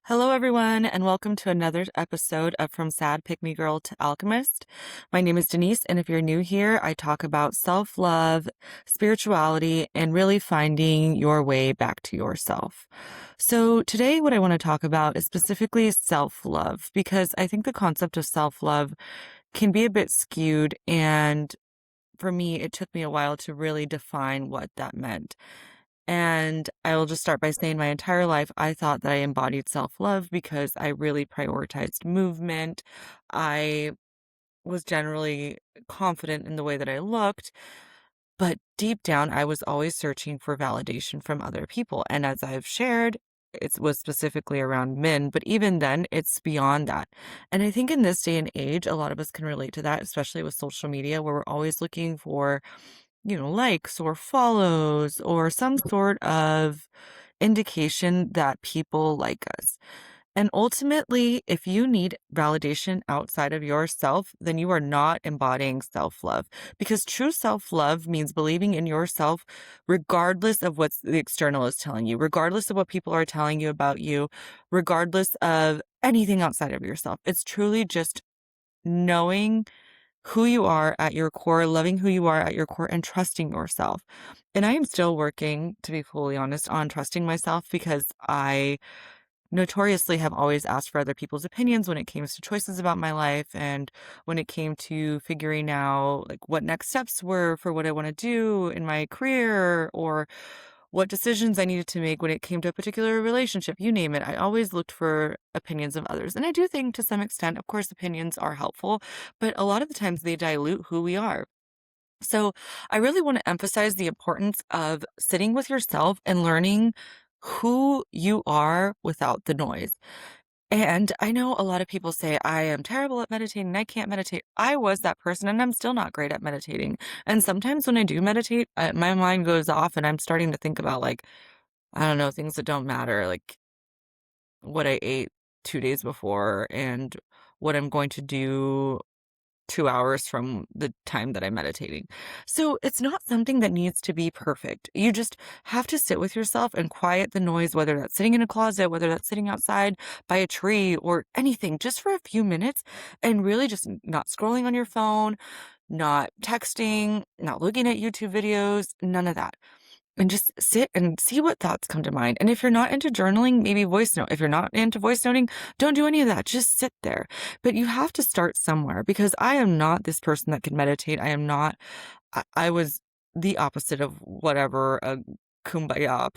Hello, everyone, and welcome to another episode of From Sad Pick Me Girl to Alchemist. My name is Denise, and if you're new here, I talk about self-love, spirituality, and really finding your way back to yourself. So today, what I want to talk about is specifically self-love, because I think the concept of self-love can be a bit skewed, and for me, it took me a while to really define what that meant. And I will just start by saying my entire life, I thought that I embodied self-love because I really prioritized movement. I was generally confident in the way that I looked, but deep down, I was always searching for validation from other people. And as I've shared, it was specifically around men, but even then, it's beyond that. And I think in this day and age, a lot of us can relate to that, especially with social media, where we're always looking for likes or follows or some sort of indication that people like us. And ultimately, if you need validation outside of yourself, then you are not embodying self-love, because true self-love means believing in yourself regardless of what the external is telling you, regardless of what people are telling you about you, regardless of anything outside of yourself. It's truly just knowing who you are at your core, loving who you are at your core, and trusting yourself. And I am still working, to be fully honest, on trusting myself, because I notoriously have always asked for other people's opinions when it came to choices about my life, and when it came to figuring out like what next steps were for what I want to do in my career, or what decisions I needed to make when it came to a particular relationship, you name it. I always looked for opinions of others. And I do think to some extent, of course, opinions are helpful, but a lot of the times they dilute who we are. So I really want to emphasize the importance of sitting with yourself and learning who you are without the noise. And I know a lot of people say, I am terrible at meditating. I can't meditate. I was that person and I'm still not great at meditating. And sometimes when I do meditate, my mind goes off and I'm starting to think about, like, I don't know, things that don't matter, like what I ate 2 days before and what I'm going to do 2 hours from the time that I'm meditating. So it's not something that needs to be perfect. You just have to sit with yourself and quiet the noise, whether that's sitting in a closet, whether that's sitting outside by a tree or anything, just for a few minutes, and really just not scrolling on your phone, not texting, not looking at YouTube videos, none of that. And just sit and see what thoughts come to mind. And if you're not into journaling, maybe voice note. If you're not into voice noting, don't do any of that. Just sit there. But you have to start somewhere, because I am not this person that can meditate. I am not, I was the opposite of whatever a kumbaya.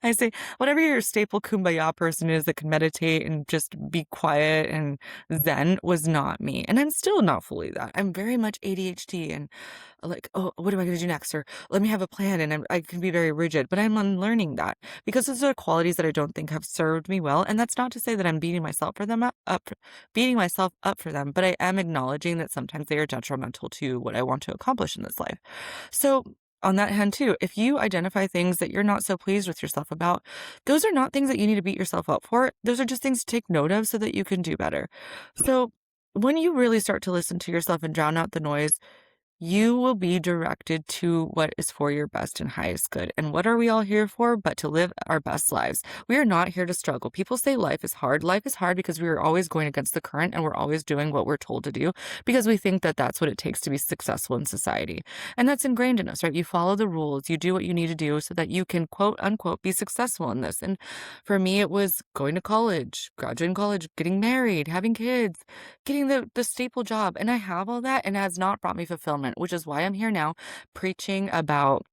I say, whatever your staple kumbaya person is that can meditate and just be quiet and zen, was not me. And I'm still not fully that. I'm very much ADHD and like, oh, what am I going to do next? Or let me have a plan. And I can be very rigid, but I'm unlearning that, because those are qualities that I don't think have served me well. And that's not to say that I'm beating myself for them beating myself up for them, but I am acknowledging that sometimes they are detrimental to what I want to accomplish in this life. So on that hand too, if you identify things that you're not so pleased with yourself about, those are not things that you need to beat yourself up for. Those are just things to take note of so that you can do better. So when you really start to listen to yourself and drown out the noise, you will be directed to what is for your best and highest good. And what are we all here for but to live our best lives? We are not here to struggle. People say life is hard. Life is hard because we are always going against the current, and we're always doing what we're told to do because we think that that's what it takes to be successful in society. And that's ingrained in us, right? You follow the rules, you do what you need to do so that you can, quote unquote, be successful in this. And for me, it was going to college, graduating college, getting married, having kids, getting the staple job. And I have all that, and it has not brought me fulfillment, which is why I'm here now preaching about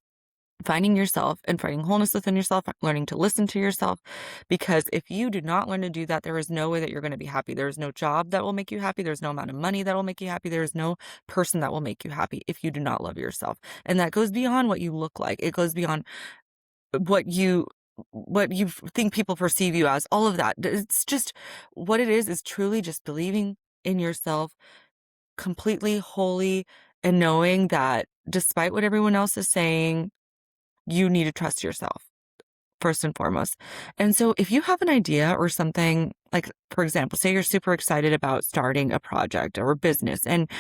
finding yourself and finding wholeness within yourself, learning to listen to yourself. Because if you do not learn to do that, there is no way that you're going to be happy. There is no job that will make you happy. There's no amount of money that will make you happy. There is no person that will make you happy if you do not love yourself. And that goes beyond what you look like. It goes beyond what you think people perceive you as, all of that. It's just what it is truly just believing in yourself completely, wholly, and knowing that despite what everyone else is saying, you need to trust yourself first and foremost. And so if you have an idea or something, like, for example, say you're super excited about starting a project or a business, and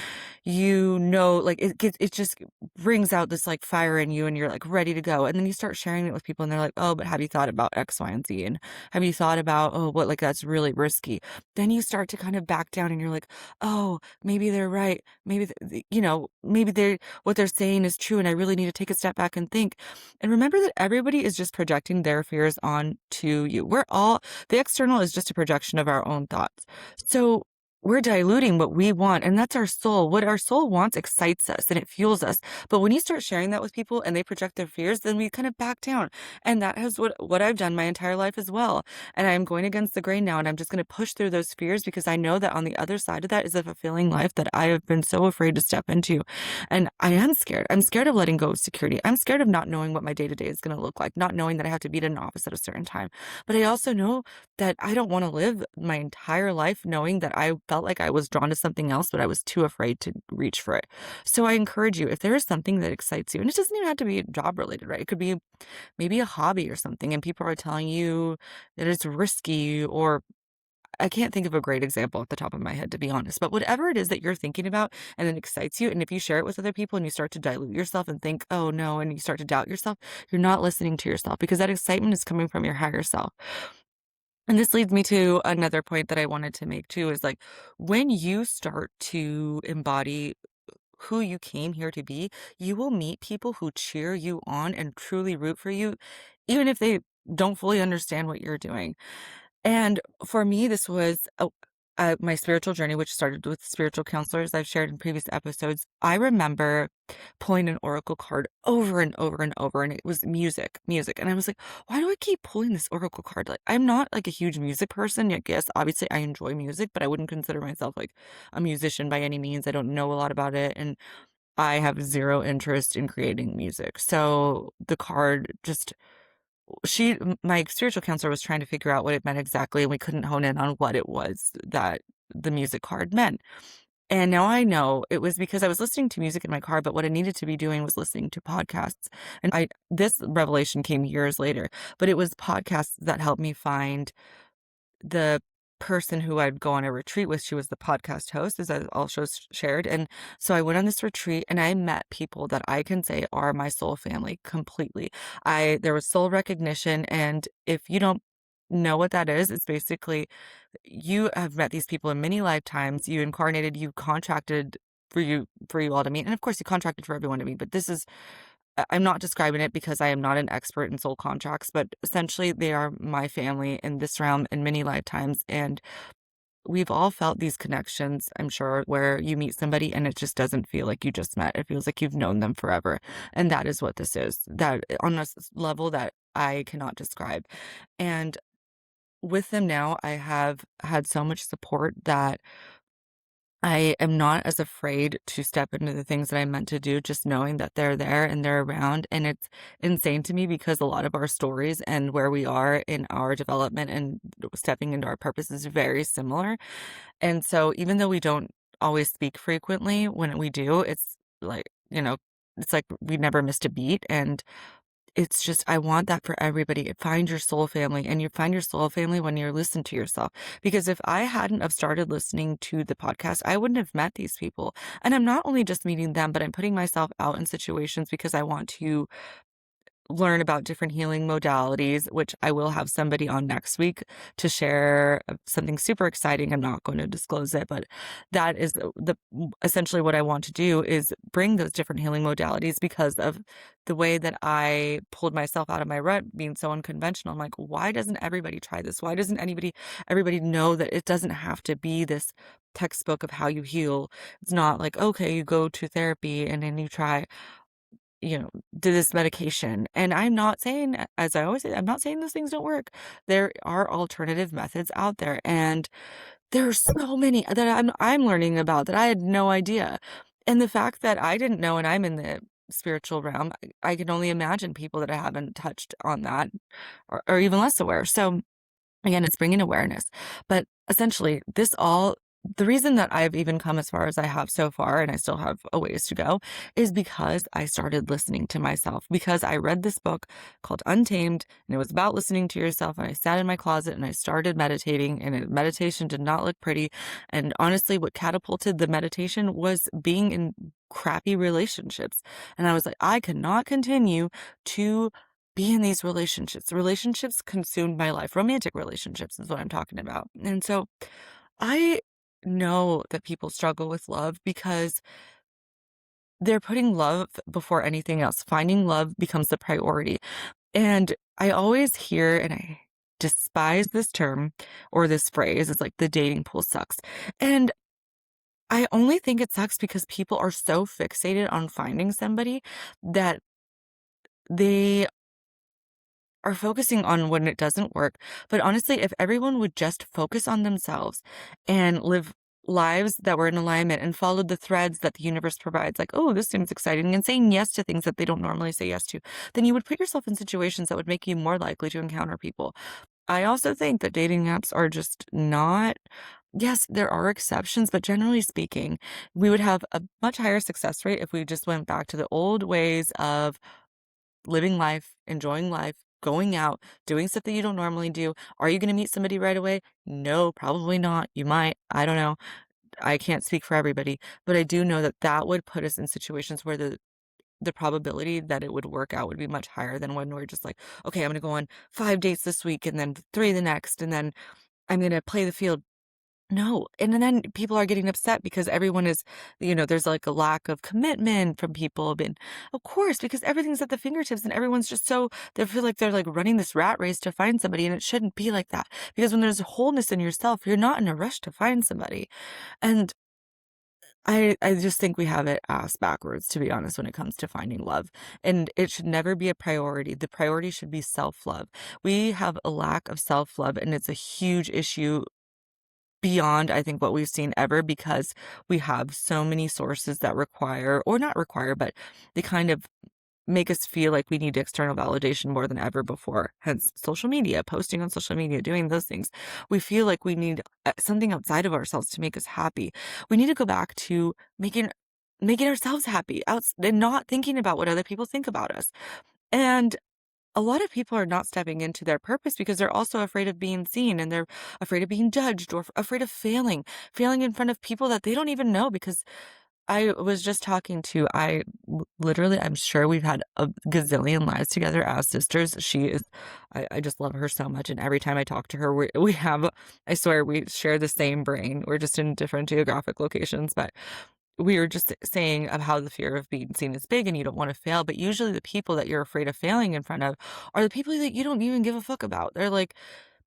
like it just brings out this like fire in you and you're like ready to go. And then you start sharing it with people and they're like, oh, but have you thought about X, Y, and Z? And have you thought about, oh, what, like that's really risky. Then you start to kind of back down and you're like, oh, maybe they're right. Maybe, maybe what they're saying is true. And I really need to take a step back and think. And remember that everybody is just projecting their fears onto you. The external is just a projection of our own thoughts. So we're diluting what we want, and that's our soul. What our soul wants excites us and it fuels us. But when you start sharing that with people and they project their fears, then we kind of back down. And that is what I've done my entire life as well. And I'm going against the grain now, and I'm just going to push through those fears because I know that on the other side of that is a fulfilling life that I have been so afraid to step into. And I am scared. I'm scared of letting go of security. I'm scared of not knowing what my day-to-day is going to look like, not knowing that I have to be at an office at a certain time. But I also know that I don't want to live my entire life knowing that I felt like I was drawn to something else, but I was too afraid to reach for it. So I encourage you, if there is something that excites you, and it doesn't even have to be job related, right? It could be maybe a hobby or something, and people are telling you that it's risky, or I can't think of a great example at the top of my head, to be honest, but whatever it is that you're thinking about and it excites you, and if you share it with other people and you start to dilute yourself and think, oh no, and you start to doubt yourself, you're not listening to yourself because that excitement is coming from your higher self. And this leads me to another point that I wanted to make too, is like when you start to embody who you came here to be, you will meet people who cheer you on and truly root for you, even if they don't fully understand what you're doing. And for me, this was my spiritual journey, which started with spiritual counselors I've shared in previous episodes. I remember pulling an oracle card over and over and over, and it was music. And I was like, why do I keep pulling this oracle card? Like, I'm not like a huge music person. I guess obviously I enjoy music, but I wouldn't consider myself like a musician by any means. I don't know a lot about it. And I have zero interest in creating music. So the card just my spiritual counselor was trying to figure out what it meant exactly, and we couldn't hone in on what it was that the music card meant. And now I know it was because I was listening to music in my car, but what I needed to be doing was listening to podcasts. And this revelation came years later, but it was podcasts that helped me find the person who I'd go on a retreat with. She was the podcast host, as I also shared. And so I went on this retreat and I met people that I can say are my soul family completely. There was soul recognition. And if you don't know what that is, it's basically you have met these people in many lifetimes. You incarnated, you contracted for you all to meet. And of course you contracted for everyone to meet, but I'm not describing it because I am not an expert in soul contracts, but essentially they are my family in this realm in many lifetimes. And we've all felt these connections, I'm sure, where you meet somebody and it just doesn't feel like you just met. It feels like you've known them forever. And that is what this is, that on a level that I cannot describe. And with them now, I have had so much support that I am not as afraid to step into the things that I meant to do, just knowing that they're there and they're around. And it's insane to me because a lot of our stories and where we are in our development and stepping into our purpose is very similar. And so even though we don't always speak frequently, when we do, it's like, it's like we never missed a beat. And it's just, I want that for everybody. Find your soul family, and you find your soul family when you listen to yourself. Because if I hadn't have started listening to the podcast, I wouldn't have met these people. And I'm not only just meeting them, but I'm putting myself out in situations because I want to learn about different healing modalities, which I will have somebody on next week to share something super exciting. I'm not going to disclose it, but that is essentially what I want to do, is bring those different healing modalities because of the way that I pulled myself out of my rut being so unconventional. I'm like, why doesn't everybody try this? Why doesn't everybody know that it doesn't have to be this textbook of how you heal? It's not like, okay, you go to therapy and then you try do this medication. And I'm not saying, as I always say, I'm not saying those things don't work. There are alternative methods out there, and there are so many that I'm learning about that I had no idea. And the fact that I didn't know, and I'm in the spiritual realm, I can only imagine people that I haven't touched on that or even less aware. So again, it's bringing awareness. But essentially, this all the reason that I've even come as far as I have so far, and I still have a ways to go, is because I started listening to myself. Because I read this book called Untamed, and it was about listening to yourself. And I sat in my closet and I started meditating, and meditation did not look pretty. And honestly, what catapulted the meditation was being in crappy relationships. And I was like, I cannot continue to be in these relationships. Relationships consumed my life. Romantic relationships is what I'm talking about. And so I know that people struggle with love because they're putting love before anything else. Finding love becomes the priority. And I always hear, and I despise this term or this phrase, it's like the dating pool sucks. And I only think it sucks because people are so fixated on finding somebody that they are focusing on when it doesn't work. But honestly, if everyone would just focus on themselves and live lives that were in alignment and followed the threads that the universe provides, like, oh, this seems exciting, and saying yes to things that they don't normally say yes to, then you would put yourself in situations that would make you more likely to encounter people. I also think that dating apps are just not, yes, there are exceptions, but generally speaking, we would have a much higher success rate if we just went back to the old ways of living life, enjoying life, going out, doing stuff that you don't normally do. Are you going to meet somebody right away? No, probably not. You might. I don't know. I can't speak for everybody, but I do know that that would put us in situations where the probability that it would work out would be much higher than when we're just like, okay, I'm going to go on 5 dates this week and then three the next, and then I'm going to play the field. No, and then people are getting upset because everyone is, there's like a lack of commitment from people. And of course, because everything's at the fingertips and everyone's just so, they feel like they're like running this rat race to find somebody, and it shouldn't be like that. Because when there's wholeness in yourself, you're not in a rush to find somebody. And I just think we have it ass backwards, to be honest, when it comes to finding love. And it should never be a priority. The priority should be self-love. We have a lack of self-love, and it's a huge issue beyond, I think, what we've seen ever, because we have so many sources that require, or not require, but they kind of make us feel like we need external validation more than ever before. Hence social media, posting on social media, doing those things. We feel like we need something outside of ourselves to make us happy. We need to go back to making ourselves happy out and not thinking about what other people think about us. And a lot of people are not stepping into their purpose because they're also afraid of being seen, and they're afraid of being judged, or afraid of failing in front of people that they don't even know. Because I was just talking to, literally, I'm sure we've had a gazillion lives together as sisters. She is, I just love her so much. And every time I talk to her, we have, I swear, we share the same brain. We're just in different geographic locations, but we were just saying of how the fear of being seen is big and you don't want to fail. But usually the people that you're afraid of failing in front of are the people that you don't even give a fuck about. They're like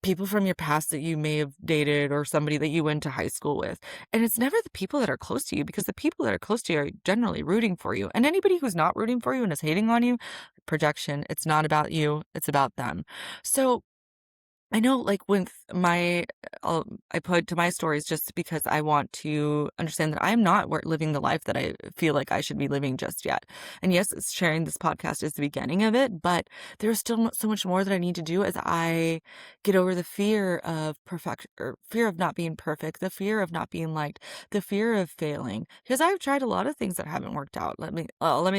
people from your past that you may have dated, or somebody that you went to high school with. And it's never the people that are close to you, because the people that are close to you are generally rooting for you. And anybody who's not rooting for you and is hating on you, projection, it's not about you, it's about them. So I know, like, with I put to my stories just because I want to understand that I'm not living the life that I feel like I should be living just yet. And yes, sharing this podcast is the beginning of it, but there's still so much more that I need to do as I get over the fear of perfection, or fear of not being perfect, the fear of not being liked, the fear of failing. Because I've tried a lot of things that haven't worked out. Let me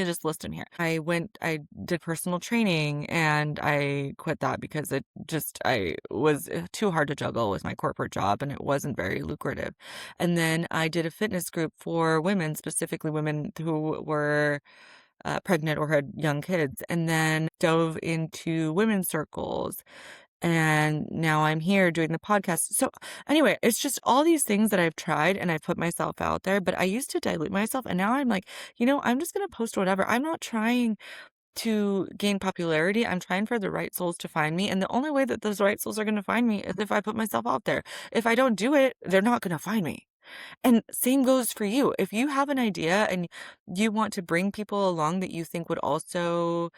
just list them here. I did personal training, and I quit that because I was too hard to juggle with my corporate job, and it wasn't very lucrative. And then I did a fitness group for women, specifically women who were pregnant or had young kids, and then dove into women's circles. And now I'm here doing the podcast. So anyway, it's just all these things that I've tried, and I've put myself out there, but I used to dilute myself, and now I'm like, I'm just going to post whatever. I'm not trying to gain popularity. I'm trying for the right souls to find me. And the only way that those right souls are going to find me is if I put myself out there. If I don't do it, they're not going to find me. And same goes for you. If you have an idea and you want to bring people along that you think would also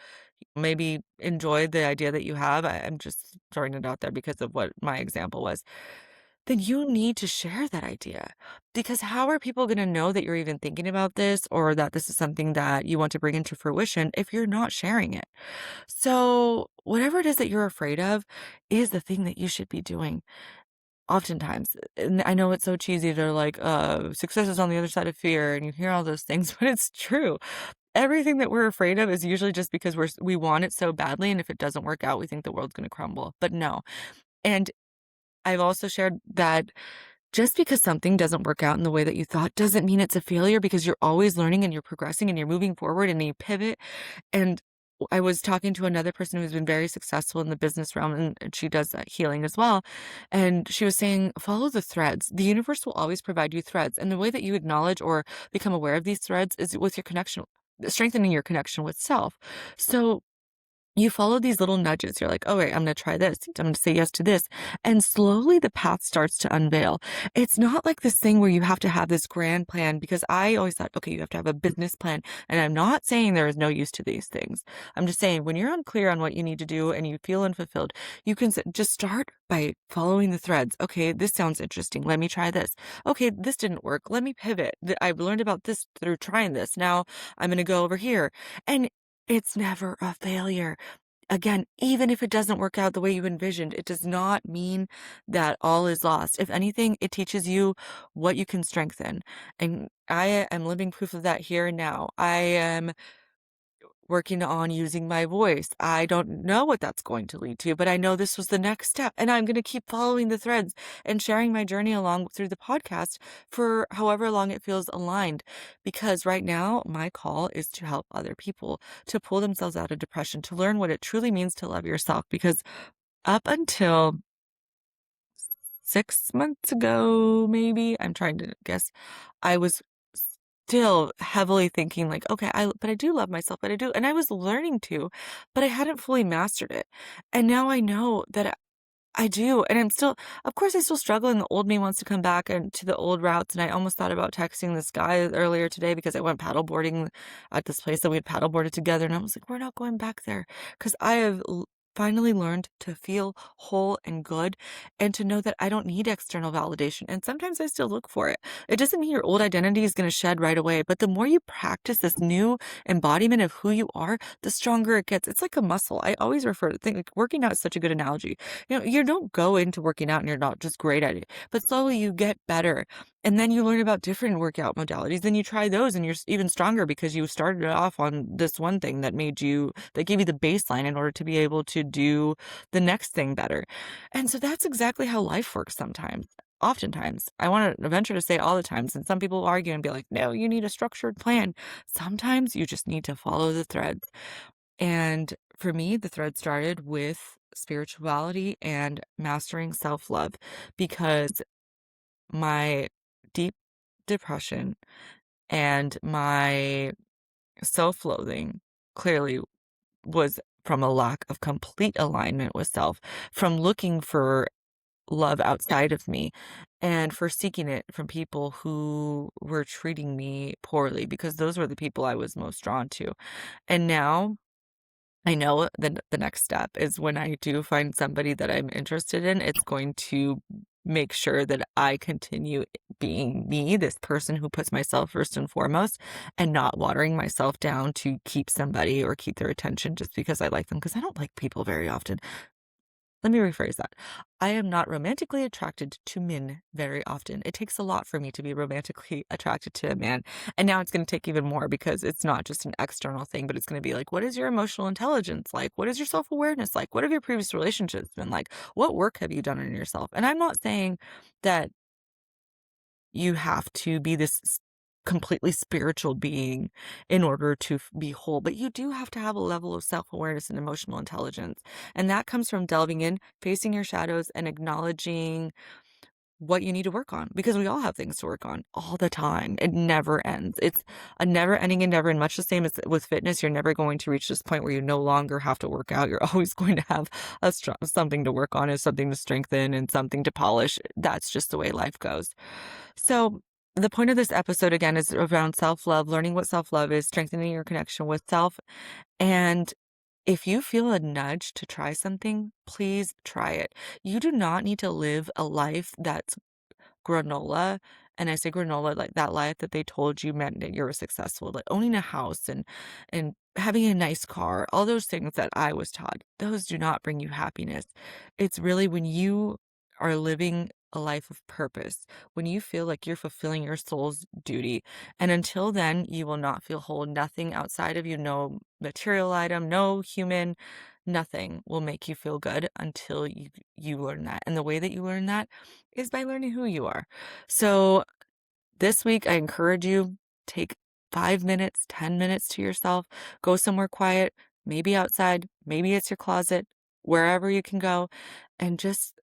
maybe enjoy the idea that you have, I'm just throwing it out there because of what my example was, then you need to share that idea. Because how are people going to know that you're even thinking about this, or that this is something that you want to bring into fruition, if you're not sharing it? So whatever it is that you're afraid of is the thing that you should be doing. Oftentimes, and I know it's so cheesy, they're like, "Success is on the other side of fear," and you hear all those things, but it's true. Everything that we're afraid of is usually just because we want it so badly, and if it doesn't work out, we think the world's gonna crumble, but no. And I've also shared that just because something doesn't work out in the way that you thought doesn't mean it's a failure because you're always learning and you're progressing and you're moving forward and you pivot. And I was talking to another person who's been very successful in the business realm and she does that healing as well. And she was saying, follow the threads. The universe will always provide you threads. And the way that you acknowledge or become aware of these threads is with your connection, strengthening your connection with self. So you follow these little nudges. You're like, "Oh, wait, I'm gonna try this. I'm gonna say yes to this." And slowly the path starts to unveil. It's not like this thing where you have to have this grand plan because I always thought, okay, you have to have a business plan. And I'm not saying there is no use to these things. I'm just saying when you're unclear on what you need to do and you feel unfulfilled, you can just start by following the threads. Okay, this sounds interesting. Let me try this. Okay, this didn't work. Let me pivot. I've learned about this through trying this. Now I'm gonna go over here. And it's never a failure. Again, even if it doesn't work out the way you envisioned, it does not mean that all is lost. If anything, it teaches you what you can strengthen. And I am living proof of that here and now. I am working on using my voice. I don't know what that's going to lead to, but I know this was the next step. And I'm going to keep following the threads and sharing my journey along through the podcast for however long it feels aligned. Because right now, my call is to help other people to pull themselves out of depression, to learn what it truly means to love yourself. Because up until 6 months ago, maybe, I'm trying to guess, I was still heavily thinking like, "Okay, but I do love myself, but I do," and I was learning to, but I hadn't fully mastered it. And now I know that I do, and I'm still of course, I still struggle, and the old me wants to come back and to the old routes, and I almost thought about texting this guy earlier today because I went paddleboarding at this place that we had paddleboarded together, and I was like, "We're not going back there," 'cause I have finally learned to feel whole and good and to know that I don't need external validation, and sometimes I still look for it. It doesn't mean your old identity is gonna shed right away, but the more you practice this new embodiment of who you are, the stronger it gets. It's like a muscle. I always refer to think like working out is such a good analogy. You don't go into working out and you're not just great at it, but slowly you get better. And then you learn about different workout modalities. Then you try those and you're even stronger because you started off on this one thing that gave you the baseline in order to be able to do the next thing better. And so that's exactly how life works sometimes. Oftentimes, I want to venture to say all the times, and some people argue and be like, no, you need a structured plan. Sometimes you just need to follow the threads. And for me, the thread started with spirituality and mastering self love because my deep depression and my self loathing clearly was from a lack of complete alignment with self, from looking for love outside of me and for seeking it from people who were treating me poorly because those were the people I was most drawn to. And now I know the next step is when I do find somebody that I'm interested in, it's going to make sure that I continue being me, this person who puts myself first and foremost, and not watering myself down to keep somebody or keep their attention just because I like them. Because I don't like people very often. Let me rephrase that. I am not romantically attracted to men very often. It takes a lot for me to be romantically attracted to a man. And now it's going to take even more because it's not just an external thing, but it's going to be like, what is your emotional intelligence like? What is your self awareness like? What have your previous relationships been like? What work have you done on yourself? And I'm not saying that you have to be this completely spiritual being in order to be whole, but you do have to have a level of self-awareness and emotional intelligence. And that comes from delving in, facing your shadows, and acknowledging what you need to work on because we all have things to work on all the time. It never ends. It's a never ending endeavor. And much the same as with fitness, you're never going to reach this point where you no longer have to work out. You're always going to have something to work on and something to strengthen and something to polish. That's just the way life goes. So the point of this episode again is around self-love, learning what self-love is, strengthening your connection with self. And if you feel a nudge to try something, please try it. You do not need to live a life that's granola. And I say granola, like that life that they told you meant that you were successful, like owning a house and having a nice car, all those things that I was taught. Those do not bring you happiness. It's really when you are living a life of purpose, when you feel like you're fulfilling your soul's duty. And until then, you will not feel whole. Nothing outside of you, no material item, no human, nothing will make you feel good until you learn that. And the way that you learn that is by learning who you are. So this week, I encourage you, take 5 minutes, 10 minutes to yourself, go somewhere quiet, maybe outside, maybe it's your closet, wherever you can go, and just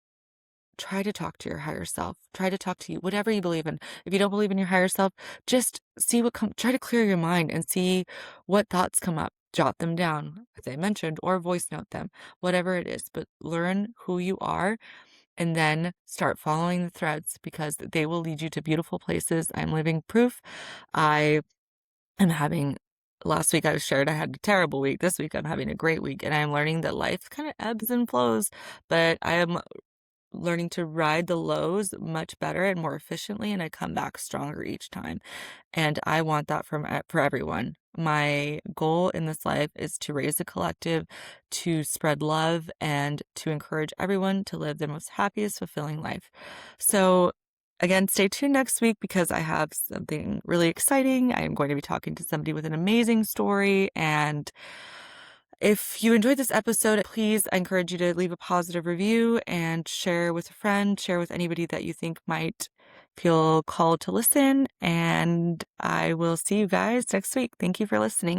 try to talk to your higher self. Try to talk to you, whatever you believe in. If you don't believe in your higher self, just see what comes, try to clear your mind and see what thoughts come up. Jot them down, as I mentioned, or voice note them, whatever it is, but learn who you are and then start following the threads because they will lead you to beautiful places. I'm living proof. I am having, last week I shared I had a terrible week. This week I'm having a great week, and I'm learning that life kind of ebbs and flows, but I am learning to ride the lows much better and more efficiently, and I come back stronger each time. And I want that for everyone. My goal in this life is to raise a collective, to spread love, and to encourage everyone to live their most happiest, fulfilling life. So again, stay tuned next week because I have something really exciting. I am going to be talking to somebody with an amazing story, and if you enjoyed this episode, please, I encourage you to leave a positive review and share with a friend, share with anybody that you think might feel called to listen. And I will see you guys next week. Thank you for listening.